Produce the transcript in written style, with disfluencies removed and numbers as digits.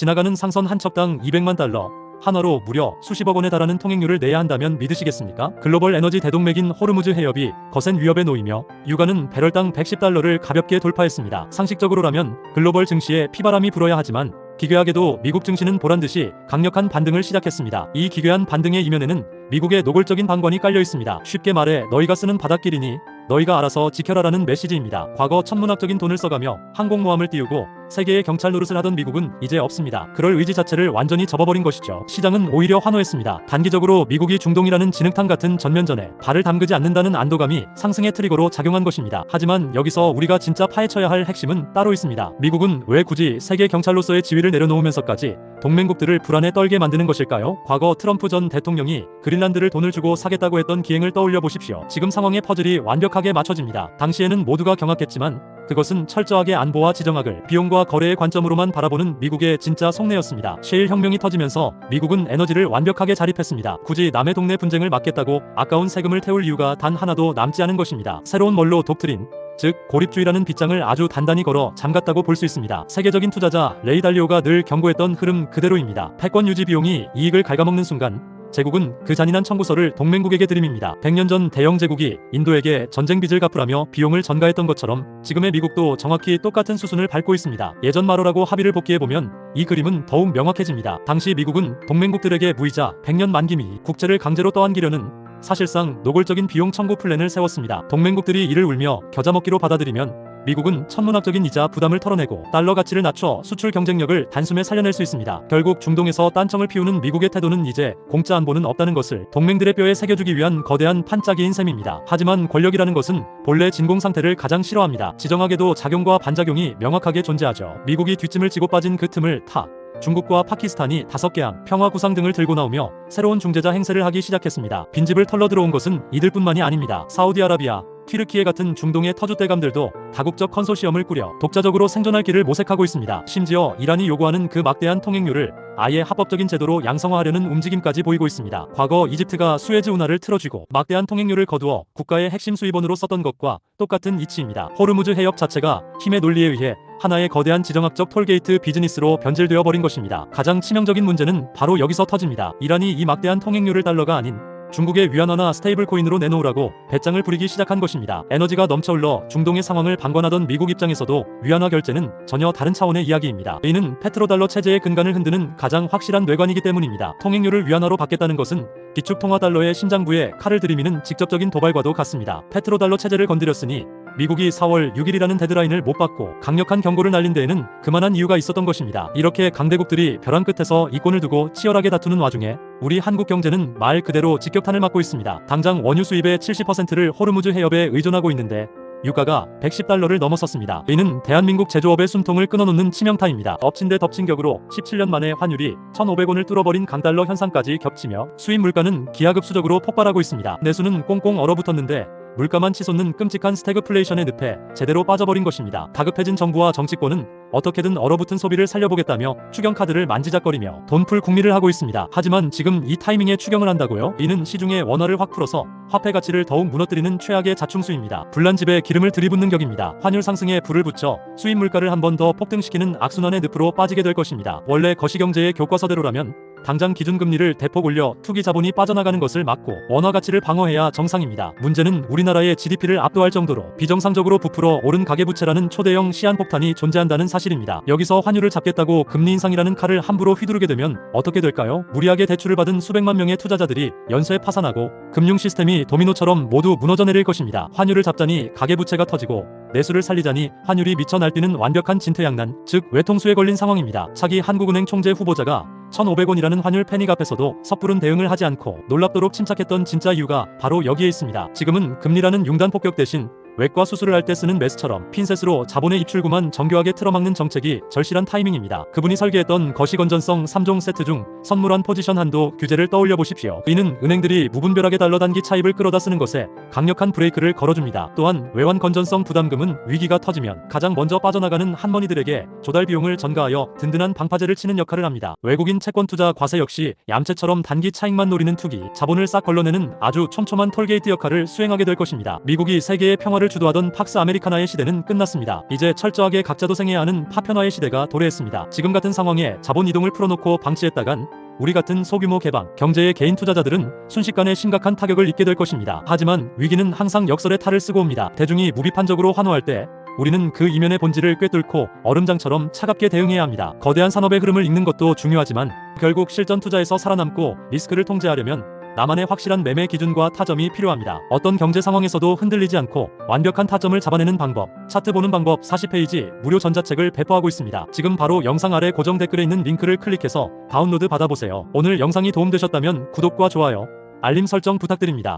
지나가는 상선 한 척당 200만 달러, 한화로 무려 수십억 원에 달하는 통행료를 내야 한다면 믿으시겠습니까? 글로벌 에너지 대동맥인 호르무즈 해협이 거센 위협에 놓이며 유가는 배럴당 110달러를 가볍게 돌파했습니다. 상식적으로라면 글로벌 증시에 피바람이 불어야 하지만 기괴하게도 미국 증시는 보란듯이 강력한 반등을 시작했습니다. 이 기괴한 반등의 이면에는 미국의 노골적인 방관이 깔려 있습니다. 쉽게 말해 너희가 쓰는 바닷길이니 너희가 알아서 지켜라라는 메시지입니다. 과거 천문학적인 돈을 써가며 항공모함을 띄우고 세계의 경찰 노릇을 하던 미국은 이제 없습니다. 그럴 의지 자체를 완전히 접어버린 것이죠. 시장은 오히려 환호했습니다. 단기적으로 미국이 중동이라는 진흙탕 같은 전면전에 발을 담그지 않는다는 안도감이 상승의 트리거로 작용한 것입니다. 하지만 여기서 우리가 진짜 파헤쳐야 할 핵심은 따로 있습니다. 미국은 왜 굳이 세계 경찰로서의 지위를 내려놓으면서까지 동맹국들을 불안에 떨게 만드는 것일까요? 과거 트럼프 전 대통령이 그린란드를 돈을 주고 사겠다고 했던 기행을 떠올려 보십시오. 지금 상황의 퍼즐이 완벽하게 맞춰집니다. 당시에는 모두가 경악했지만 그것은 철저하게 안보와 지정학을 비용과 거래의 관점으로만 바라보는 미국의 진짜 속내였습니다. 셰일 혁명이 터지면서 미국은 에너지를 완벽하게 자립했습니다. 굳이 남의 동네 분쟁을 막겠다고 아까운 세금을 태울 이유가 단 하나도 남지 않은 것입니다. 새로운 원로 독트린, 즉 고립주의라는 빗장을 아주 단단히 걸어 잠갔다고 볼 수 있습니다. 세계적인 투자자 레이 달리오가 늘 경고했던 흐름 그대로입니다. 패권 유지 비용이 이익을 갉아먹는 순간 제국은 그 잔인한 청구서를 동맹국에게 들이밉니다. 100년 전 대영 제국이 인도에게 전쟁 빚을 갚으라며 비용을 전가했던 것처럼 지금의 미국도 정확히 똑같은 수순을 밟고 있습니다. 예전 말어라고 합의를 복귀해보면 이 그림은 더욱 명확해집니다. 당시 미국은 동맹국들에게 무이자 100년 만기 미 국채를 강제로 떠안기려는 사실상 노골적인 비용 청구 플랜을 세웠습니다. 동맹국들이 이를 울며 겨자먹기로 받아들이면 미국은 천문학적인 이자 부담을 털어내고 달러 가치를 낮춰 수출 경쟁력을 단숨에 살려낼 수 있습니다. 결국 중동에서 딴청을 피우는 미국의 태도는 이제 공짜 안보는 없다는 것을 동맹들의 뼈에 새겨주기 위한 거대한 판짜기인 셈입니다. 하지만 권력이라는 것은 본래 진공 상태를 가장 싫어합니다. 지정학에도 작용과 반작용이 명확하게 존재하죠. 미국이 뒷짐을 지고 빠진 그 틈을 타 중국과 파키스탄이 5개항, 평화 구상 등을 들고 나오며 새로운 중재자 행세를 하기 시작했습니다. 빈집을 털러 들어온 것은 이들뿐만이 아닙니다. 사우디아라비아, 튀르키예 같은 중동의 터줏대감들도 다국적 컨소시엄을 꾸려 독자적으로 생존할 길을 모색하고 있습니다. 심지어 이란이 요구하는 그 막대한 통행료를 아예 합법적인 제도로 양성화하려는 움직임까지 보이고 있습니다. 과거 이집트가 수에즈 운하를 틀어쥐고 막대한 통행료를 거두어 국가의 핵심 수입원으로 썼던 것과 똑같은 이치입니다. 호르무즈 해협 자체가 힘의 논리에 의해 하나의 거대한 지정학적 톨게이트 비즈니스로 변질되어 버린 것입니다. 가장 치명적인 문제는 바로 여기서 터집니다. 이란이 이 막대한 통행료를 달러가 아닌 중국의 위안화나 스테이블 코인으로 내놓으라고 배짱을 부리기 시작한 것입니다. 에너지가 넘쳐흘러 중동의 상황을 방관하던 미국 입장에서도 위안화 결제는 전혀 다른 차원의 이야기입니다. 이는 페트로달러 체제의 근간을 흔드는 가장 확실한 뇌관이기 때문입니다. 통행료를 위안화로 받겠다는 것은 기축통화달러의 심장부에 칼을 들이미는 직접적인 도발과도 같습니다. 페트로달러 체제를 건드렸으니 미국이 4월 6일이라는 데드라인을 못 받고 강력한 경고를 날린 데에는 그만한 이유가 있었던 것입니다. 이렇게 강대국들이 벼랑 끝에서 이권을 두고 치열하게 다투는 와중에 우리 한국 경제는 말 그대로 직격탄을 맞고 있습니다. 당장 원유 수입의 70%를 호르무즈 해협에 의존하고 있는데 유가가 110달러를 넘어섰습니다. 이는 대한민국 제조업의 숨통을 끊어놓는 치명타입니다. 엎친 데 덮친 격으로 17년 만에 환율이 1,500원을 뚫어버린 강달러 현상까지 겹치며 수입 물가는 기하급수적으로 폭발하고 있습니다. 내수는 꽁꽁 얼어붙었는데 물가만 치솟는 끔찍한 스태그플레이션의 늪에 제대로 빠져버린 것입니다. 다급해진 정부와 정치권은 어떻게든 얼어붙은 소비를 살려보겠다며 추경카드를 만지작거리며 돈풀 국리를 하고 있습니다. 하지만 지금 이 타이밍에 추경을 한다고요? 이는 시중의 원화를 확 풀어서 화폐 가치를 더욱 무너뜨리는 최악의 자충수입니다. 불난 집에 기름을 들이붓는 격입니다. 환율 상승에 불을 붙여 수입 물가를 한 번 더 폭등시키는 악순환의 늪으로 빠지게 될 것입니다. 원래 거시경제의 교과서대로라면 당장 기준금리를 대폭 올려 투기 자본이 빠져나가는 것을 막고 원화 가치를 방어해야 정상입니다. 문제는 우리나라의 GDP를 압도할 정도로 비정상적으로 부풀어 오른 가계부채라는 초대형 시한폭탄이 존재한다는 사실입니다. 여기서 환율을 잡겠다고 금리 인상이라는 칼을 함부로 휘두르게 되면 어떻게 될까요? 무리하게 대출을 받은 수백만 명의 투자자들이 연쇄 파산하고 금융 시스템이 도미노처럼 모두 무너져 내릴 것입니다. 환율을 잡자니 가계부채가 터지고 내수를 살리자니 환율이 미쳐 날뛰는 완벽한 진퇴양난, 즉 외통수에 걸린 상황입니다. 차기 한국은행 총재 후보자가 1,500원이라는 환율 패닉 앞에서도 섣부른 대응을 하지 않고 놀랍도록 침착했던 진짜 이유가 바로 여기에 있습니다. 지금은 금리라는 융단 폭격 대신 외과 수술을 할 때 쓰는 메스처럼 핀셋으로 자본의 입출구만 정교하게 틀어막는 정책이 절실한 타이밍입니다. 그분이 설계했던 거시건전성 3종 세트 중 선물한 포지션 한도 규제를 떠올려 보십시오. 이는 은행들이 무분별하게 달러 단기 차입을 끌어다 쓰는 것에 강력한 브레이크를 걸어줍니다. 또한 외환 건전성 부담금은 위기가 터지면 가장 먼저 빠져나가는 한머니들에게 조달 비용을 전가하여 든든한 방파제를 치는 역할을 합니다. 외국인 채권 투자 과세 역시 얌체처럼 단기 차익만 노리는 투기, 자본을 싹 걸러내는 아주 촘촘한 톨게이트 역할을 수행하게 될 것입니다. 미국이 세계의 평화를 주도하던 팍스 아메리카나의 시대는 끝났습니다. 이제 철저하게 각자 도생해야 하는 파편화의 시대가 도래했습니다. 지금 같은 상황에 자본 이동을 풀어놓고 방치했다간 우리 같은 소규모 개방, 경제의 개인 투자자들은 순식간에 심각한 타격을 입게 될 것입니다. 하지만 위기는 항상 역설의 탈을 쓰고 옵니다. 대중이 무비판적으로 환호할 때 우리는 그 이면의 본질을 꿰뚫고 얼음장처럼 차갑게 대응해야 합니다. 거대한 산업의 흐름을 읽는 것도 중요하지만 결국 실전 투자에서 살아남고 리스크를 통제하려면 나만의 확실한 매매 기준과 타점이 필요합니다. 어떤 경제 상황에서도 흔들리지 않고 완벽한 타점을 잡아내는 방법, 차트 보는 방법 40페이지 무료 전자책을 배포하고 있습니다. 지금 바로 영상 아래 고정 댓글에 있는 링크를 클릭해서 다운로드 받아보세요. 오늘 영상이 도움되셨다면 구독과 좋아요, 알림 설정 부탁드립니다.